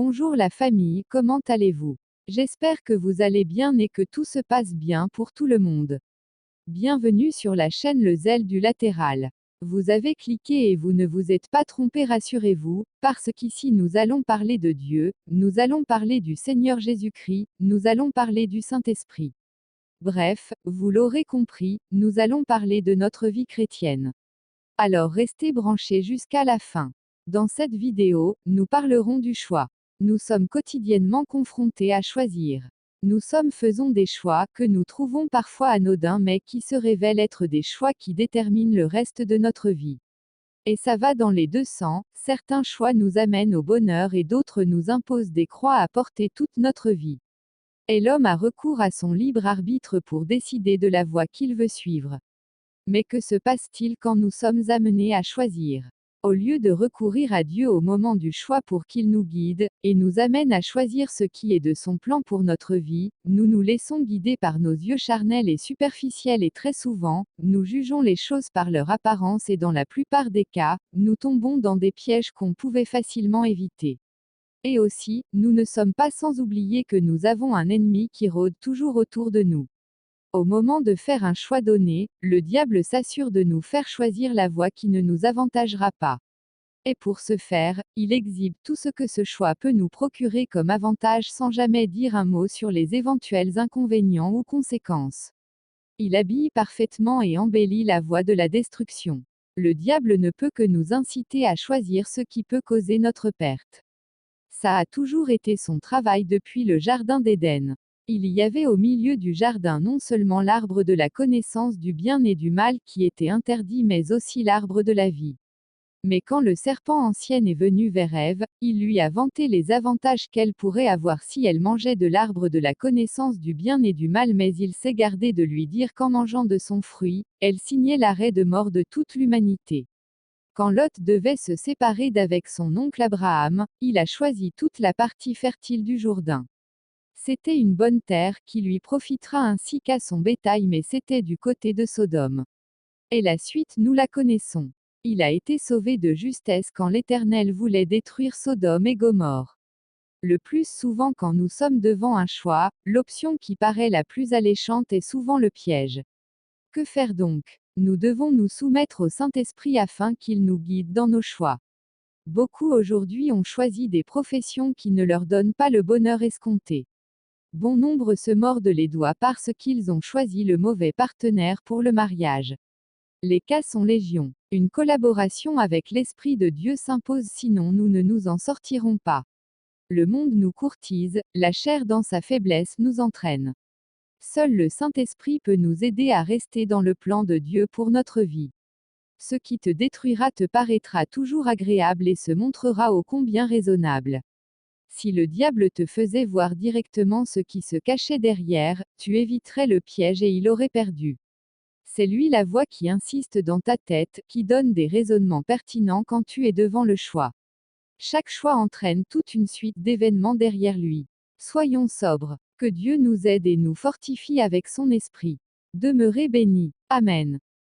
Bonjour la famille, comment allez-vous? J'espère que vous allez bien et que tout se passe bien pour tout le monde. Bienvenue sur la chaîne Le Zèle du Latéral. Vous avez cliqué et vous ne vous êtes pas trompé, rassurez-vous, parce qu'ici nous allons parler de Dieu, nous allons parler du Seigneur Jésus-Christ, nous allons parler du Saint-Esprit. Bref, vous l'aurez compris, nous allons parler de notre vie chrétienne. Alors restez branchés jusqu'à la fin. Dans cette vidéo, nous parlerons du choix. Nous sommes quotidiennement confrontés à choisir. Faisons des choix que nous trouvons parfois anodins mais qui se révèlent être des choix qui déterminent le reste de notre vie. Et ça va dans les deux sens, certains choix nous amènent au bonheur et d'autres nous imposent des croix à porter toute notre vie. Et l'homme a recours à son libre arbitre pour décider de la voie qu'il veut suivre. Mais que se passe-t-il quand nous sommes amenés à choisir? Au lieu de recourir à Dieu au moment du choix pour qu'il nous guide, et nous amène à choisir ce qui est de son plan pour notre vie, nous nous laissons guider par nos yeux charnels et superficiels et très souvent, nous jugeons les choses par leur apparence et dans la plupart des cas, nous tombons dans des pièges qu'on pouvait facilement éviter. Et aussi, nous ne sommes pas sans oublier que nous avons un ennemi qui rôde toujours autour de nous. Au moment de faire un choix donné, le diable s'assure de nous faire choisir la voie qui ne nous avantagera pas. Et pour ce faire, il exhibe tout ce que ce choix peut nous procurer comme avantage sans jamais dire un mot sur les éventuels inconvénients ou conséquences. Il habille parfaitement et embellit la voie de la destruction. Le diable ne peut que nous inciter à choisir ce qui peut causer notre perte. Ça a toujours été son travail depuis le Jardin d'Éden. Il y avait au milieu du jardin non seulement l'arbre de la connaissance du bien et du mal qui était interdit mais aussi l'arbre de la vie. Mais quand le serpent ancien est venu vers Ève, il lui a vanté les avantages qu'elle pourrait avoir si elle mangeait de l'arbre de la connaissance du bien et du mal, mais il s'est gardé de lui dire qu'en mangeant de son fruit, elle signait l'arrêt de mort de toute l'humanité. Quand Lot devait se séparer d'avec son oncle Abraham, il a choisi toute la partie fertile du Jourdain. C'était une bonne terre qui lui profitera ainsi qu'à son bétail, mais c'était du côté de Sodome. Et la suite nous la connaissons. Il a été sauvé de justesse quand l'Éternel voulait détruire Sodome et Gomorrhe. Le plus souvent quand nous sommes devant un choix, l'option qui paraît la plus alléchante est souvent le piège. Que faire donc? Nous devons nous soumettre au Saint-Esprit afin qu'il nous guide dans nos choix. Beaucoup aujourd'hui ont choisi des professions qui ne leur donnent pas le bonheur escompté. Bon nombre se mordent les doigts parce qu'ils ont choisi le mauvais partenaire pour le mariage. Les cas sont légion. Une collaboration avec l'Esprit de Dieu s'impose, sinon nous ne nous en sortirons pas. Le monde nous courtise, la chair dans sa faiblesse nous entraîne. Seul le Saint-Esprit peut nous aider à rester dans le plan de Dieu pour notre vie. Ce qui te détruira te paraîtra toujours agréable et se montrera ô combien raisonnable. Si le diable te faisait voir directement ce qui se cachait derrière, tu éviterais le piège et il aurait perdu. C'est lui la voix qui insiste dans ta tête, qui donne des raisonnements pertinents quand tu es devant le choix. Chaque choix entraîne toute une suite d'événements derrière lui. Soyons sobres. Que Dieu nous aide et nous fortifie avec son esprit. Demeurez bénis. Amen.